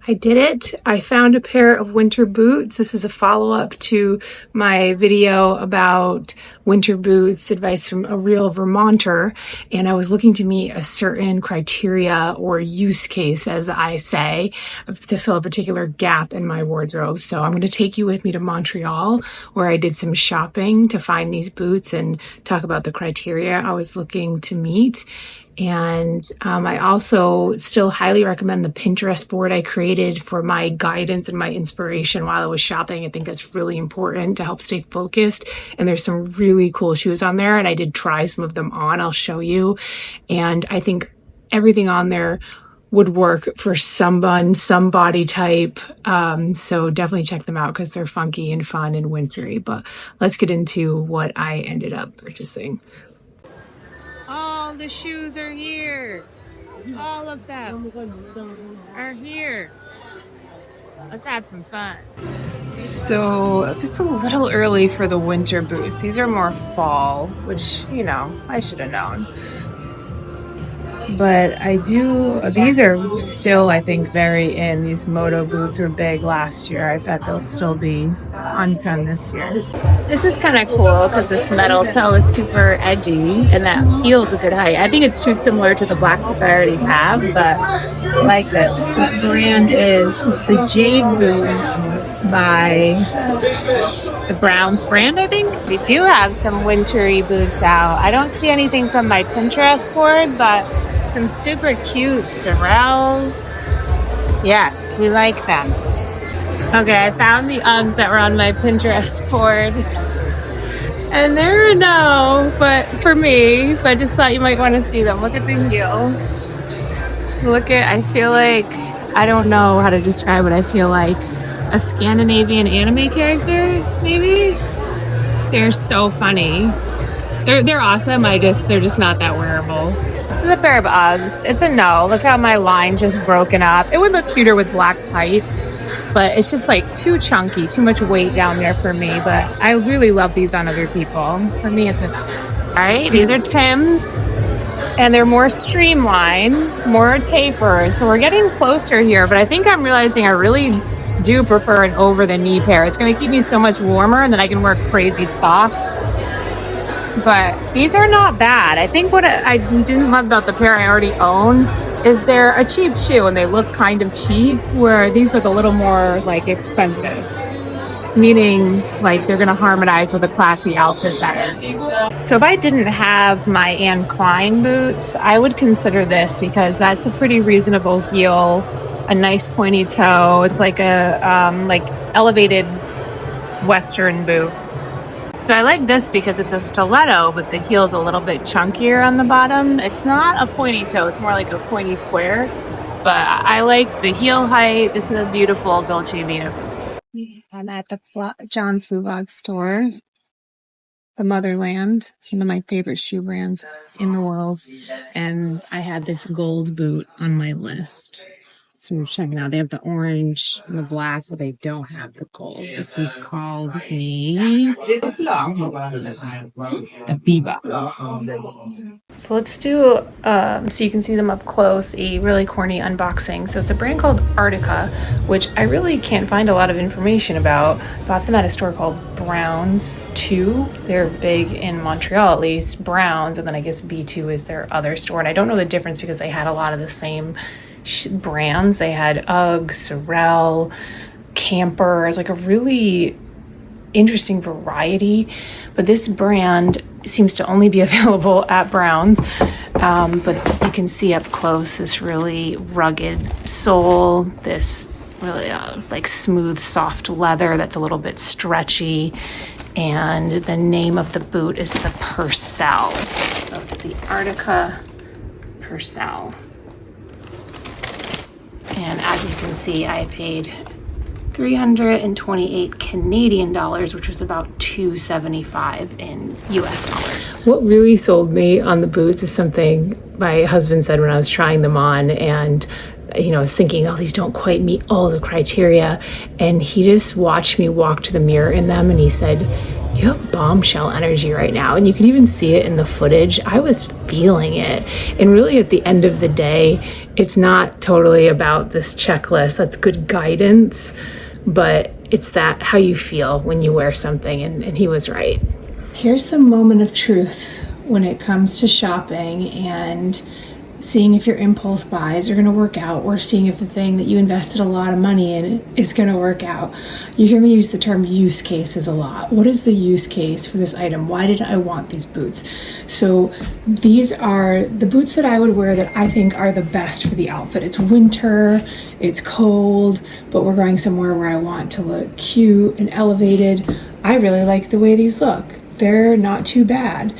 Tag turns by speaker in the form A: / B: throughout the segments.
A: I did it. I found a pair of winter boots. This is a follow-up to my video about winter boots, advice from a real Vermonter. And I was looking to meet a certain criteria or use case, as I say, to fill a particular gap in my wardrobe. So I'm going to take you with me to Montreal, where I did some shopping to find these boots and talk about the criteria I was looking to meet. And I also still highly recommend the Pinterest board I created for my guidance and my inspiration while I was shopping. I think that's really important to help stay focused. And there's some really cool shoes on there, and I did try some of them on. I'll show you. And I think everything on there would work for someone, some body type. So definitely check them out because they're funky and fun and wintry. But let's get into what I ended up purchasing. All the shoes are here. All of them are here. Let's have some fun. So just a little early for the winter boots. These are more fall, which, you know, I should have known. But these are still, I think, very in. These moto boots were big last year. I bet they'll still be on trend this year. This is kind of cool because this metal toe is super edgy and that heel's a good height. I think it's too similar to the black boots I already have, but I like this. The brand is the Jade Boot by the Browns brand, I think. We do have some wintry boots out. I don't see anything from my Pinterest board, but some super cute Sorels. Yeah, we like them. Okay, I found the Uggs that were on my Pinterest board. And they're a no, but for me, but I just thought you might want to see them. Look at the heel. I feel like, I don't know how to describe it. I feel like a Scandinavian anime character, maybe? They're so funny. They're awesome. They're just not that wearable. This is a pair of Uggs. It's a no. Look how my line just broken up. It would look cuter with black tights, but it's just like too chunky, too much weight down there for me. But I really love these on other people. For me, it's a no. All right, these are Tim's, and they're more streamlined, more tapered. So we're getting closer here, but I think I'm realizing I really do prefer an over-the-knee pair. It's going to keep me so much warmer, and then I can wear crazy soft. But these are not bad. I think what I didn't love about the pair I already own is they're a cheap shoe and they look kind of cheap, where these look a little more like expensive. Meaning like they're gonna harmonize with a classy outfit better. So if I didn't have my Anne Klein boots, I would consider this because that's a pretty reasonable heel, a nice pointy toe. It's like a like elevated Western boot. So I like this because it's a stiletto, but the heel's a little bit chunkier on the bottom. It's not a pointy toe, it's more like a pointy square. But I like the heel height. This is a beautiful Dolce Vita. I'm at the John Fluevog store, the Motherland. It's one of my favorite shoe brands in the world. And I had this gold boot on my list. So we're checking out. They have the orange and the black, but they don't have the gold. This is called the Biba. So let's do, so you can see them up close, a really corny unboxing. So it's a brand called Artica, which I really can't find a lot of information about. Bought them at a store called Browns 2. They're big in Montreal, at least. Browns, and then I guess B2 is their other store. And I don't know the difference because they had a lot of the same brands. They had Ugg, Sorel, Camper. It's like a really interesting variety, but this brand seems to only be available at Browns. But you can see up close this really rugged sole, this really like smooth, soft leather that's a little bit stretchy, and the name of the boot is the Purcell. So it's the Artica Purcell. And as you can see, I paid $328 Canadian dollars, which was about $275 in US dollars. What really sold me on the boots is something my husband said when I was trying them on, and I was thinking, oh, these don't quite meet all the criteria. And he just watched me walk to the mirror in them, and he said, You have bombshell energy right now, and you can even see it in the footage. I was feeling it. And really at the end of the day, it's not totally about this checklist. That's good guidance, but it's that how you feel when you wear something, and he was right. Here's the moment of truth when it comes to shopping and seeing if your impulse buys are going to work out, or seeing if the thing that you invested a lot of money in is going to work out. You hear me use the term use cases a lot. What is the use case for this item? Why did I want these boots? So these are the boots that I would wear that I think are the best for the outfit. It's winter, it's cold, but we're going somewhere where I want to look cute and elevated. I really like the way these look. They're not too bad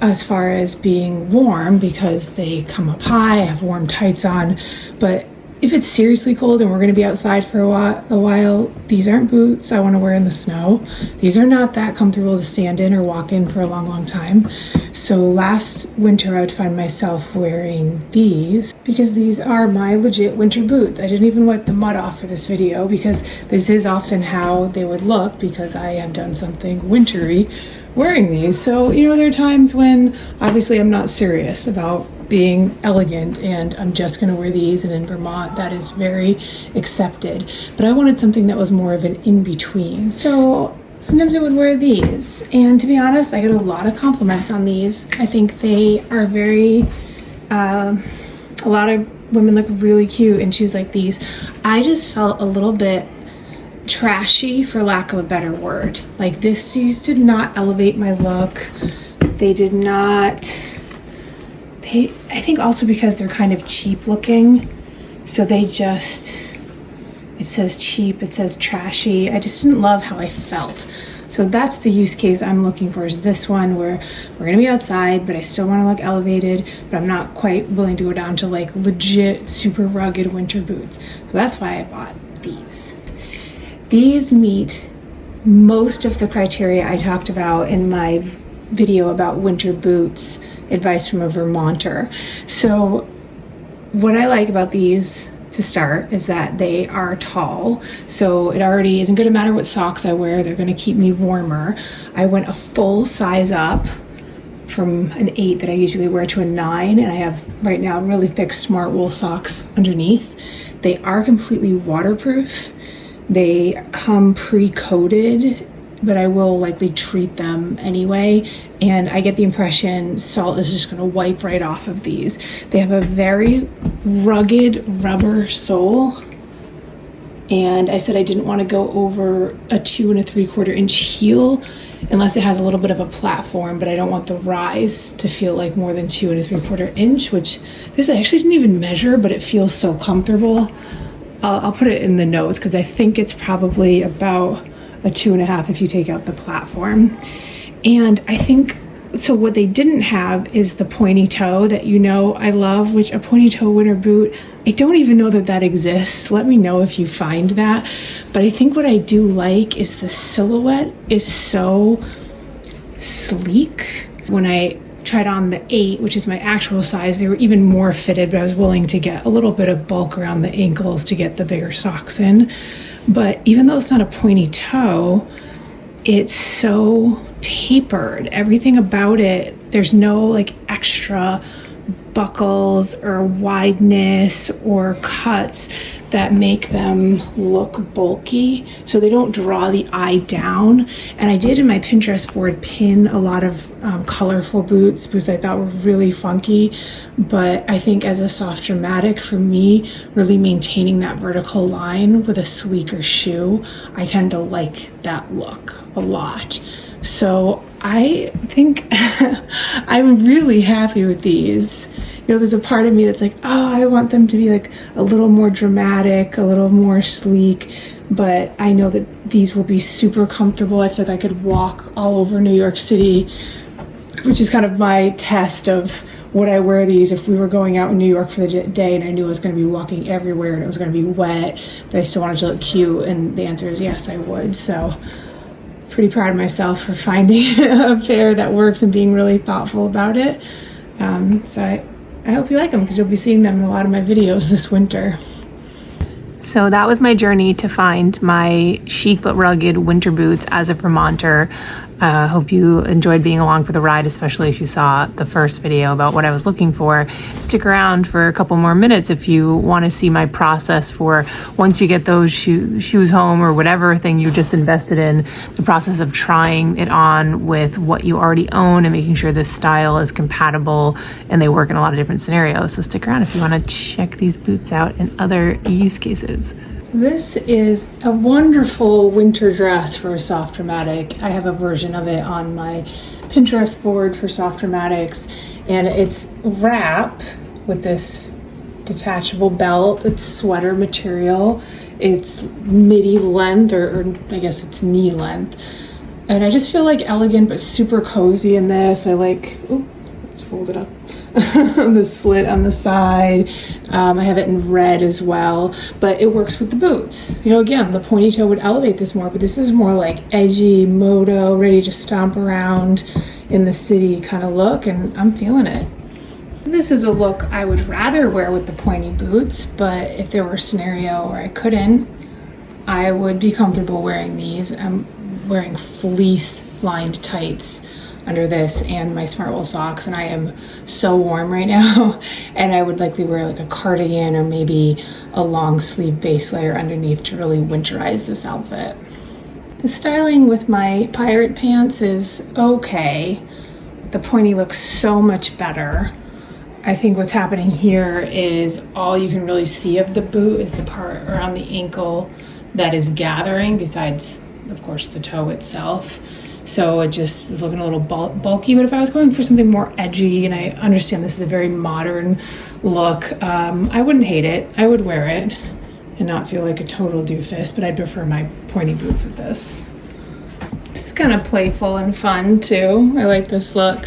A: as far as being warm because they come up high, I have warm tights on. But if it's seriously cold and we're going to be outside for a while, these aren't boots I want to wear in the snow. These are not that comfortable to stand in or walk in for a long time. So last winter I would find myself wearing these because these are my legit winter boots. I didn't even wipe the mud off for this video because this is often how they would look because I have done something wintry wearing these. So, there are times when obviously I'm not serious about being elegant and I'm just going to wear these, and in Vermont that is very accepted. But I wanted something that was more of an in-between. So sometimes I would wear these, and to be honest, I get a lot of compliments on these. I think they are very, a lot of women look really cute in shoes like these. I just felt a little bit trashy, for lack of a better word. Like these did not elevate my look. They did not, I think also because they're kind of cheap looking. So they just, it says cheap, it says trashy. I just didn't love how I felt. So that's the use case I'm looking for, is this one where we're gonna be outside, but I still wanna look elevated, but I'm not quite willing to go down to like legit super rugged winter boots. So that's why I bought these. These meet most of the criteria I talked about in my video about winter boots, advice from a Vermonter. So what I like about these to start is that they are tall. So it already isn't going to matter what socks I wear. They're going to keep me warmer. I went a full size up from an 8 that I usually wear to a 9. And I have right now really thick smart wool socks underneath. They are completely waterproof. They come pre-coated, but I will likely treat them anyway. And I get the impression salt is just going to wipe right off of these. They have a very rugged rubber sole. And I said I didn't want to go over a 2 3/4 inch heel unless it has a little bit of a platform, but I don't want the rise to feel like more than 2 3/4 inch, which this I actually didn't even measure, but it feels so comfortable. I'll put it in the notes because I think it's probably about a 2.5 if you take out the platform. And I think, so what they didn't have is the pointy toe that I love, which a pointy toe winter boot, I don't even know that exists. Let me know if you find that. But I think what I do like is the silhouette is so sleek. When I tried on the 8, which is my actual size, they were even more fitted, but I was willing to get a little bit of bulk around the ankles to get the bigger socks in. But even though it's not a pointy toe, it's so tapered. Everything about it, there's no like extra buckles or wideness or cuts that make them look bulky, so they don't draw the eye down. And I did in my Pinterest board pin a lot of colorful boots because I thought were really funky, but I think as a soft dramatic, for me, really maintaining that vertical line with a sleeker shoe, I tend to like that look a lot. So I think I'm really happy with these. There's a part of me that's like, oh, I want them to be like a little more dramatic, a little more sleek, but I know that these will be super comfortable. I feel like I could walk all over New York City, which is kind of my test of would I wear these if we were going out in New York for the day and I knew I was going to be walking everywhere and it was going to be wet, but I still wanted to look cute, and the answer is yes, I would. So pretty proud of myself for finding a pair that works and being really thoughtful about it. So I hope you like them because you'll be seeing them in a lot of my videos this winter. So that was my journey to find my chic but rugged winter boots as a Vermonter. Hope you enjoyed being along for the ride, especially if you saw the first video about what I was looking for. Stick around for a couple more minutes if you want to see my process for once you get those shoes home or whatever thing you just invested in, the process of trying it on with what you already own and making sure this style is compatible and they work in a lot of different scenarios. So stick around if you want to check these boots out in other use cases. This is a wonderful winter dress for a Soft-O-Matic. I have a version of it on my Pinterest board for Soft-O-Matics, and it's wrap with this detachable belt. It's sweater material. It's midi length, or I guess it's knee length. And I just feel like elegant but super cozy in this. I like, let's fold it up. The slit on the side. I have it in red as well, but it works with the boots. You know, again, the ponytail would elevate this more, but this is more like edgy, moto, ready to stomp around in the city kind of look, and I'm feeling it. This is a look I would rather wear with the pointy boots, but if there were a scenario where I couldn't, I would be comfortable wearing these. I'm wearing fleece lined tights under this and my Smartwool socks, and I am so warm right now, and I would likely wear like a cardigan or maybe a long sleeve base layer underneath to really winterize this outfit. The styling with my pirate pants is okay. The pointy looks so much better. I think what's happening here is all you can really see of the boot is the part around the ankle that is gathering, besides of course the toe itself. So it just is looking a little bulky, but if I was going for something more edgy, and I understand this is a very modern look, I wouldn't hate it. I would wear it and not feel like a total doofus, but I'd prefer my pointy boots with this. This is kind of playful and fun too. I like this look.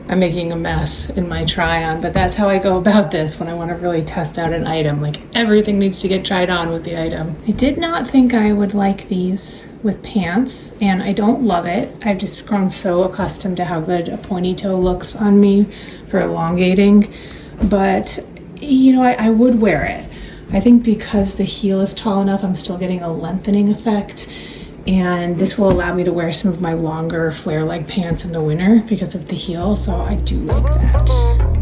A: I'm making a mess in my try-on, but that's how I go about this when I want to really test out an item. Like, everything needs to get tried on with the item. I did not think I would like these with pants, and I don't love it. I've just grown so accustomed to how good a pointy toe looks on me for elongating, but you know, I would wear it. I think because the heel is tall enough, I'm still getting a lengthening effect, and this will allow me to wear some of my longer flare leg pants in the winter because of the heel, so I do like that.